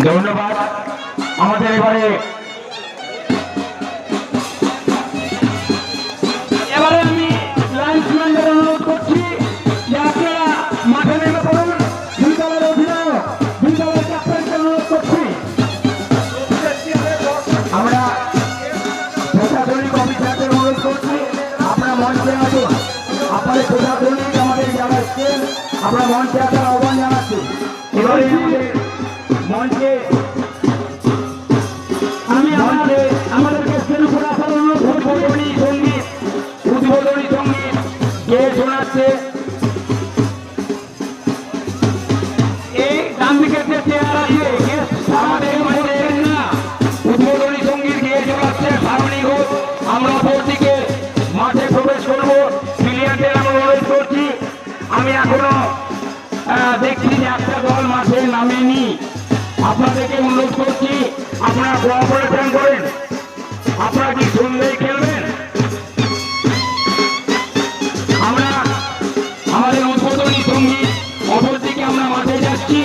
ধন্যবাদ। আমাদের এবারে আমি লাইন্সম্যানদের অনুরোধ করছি যে আপনারা মাঠে নেমে পড়ুন। দুই দলের অধিনায়ক, দুই দলের ক্যাপ্টেনকে অনুরোধ করছি। আমরা প্রশাসনিক অফিসারদের অনুরোধ করছি আপনারা মঞ্চে আসুন। আপনাদের প্রশাসনিক আমাদের যারা এসছেন আমরা মঞ্চে আসার আহ্বান জানাচ্ছি। এবারে আমাদের মঞ্চে আমাদেরকে করে আসার অনুরোধ উদ্বোধনী সঙ্গীত কে শোনাচ্ছে। এই ডান দিকে যে চেয়ার আছে আমাদের উদ্বোধনী সঙ্গীত গিয়ে শোনাচ্ছে সারণী ঘোষ। আমরা অপরদিকে মাঠে প্রবেশ করবো। প্লেয়ারদের আমরা অনুরোধ করছি। আমি এখনো দেখছি যে একটা দল মাঠে নামেনি। আপনাদেরকে অনুরোধ করছি আপনারা কোঅপারেশন করেন। আপনারা কি সন্ধ্যায় খেলবেন? আমরা আমাদের উদ্বোধনী সঙ্গীত অপরদিকে আমরা মাঠে যাচ্ছি।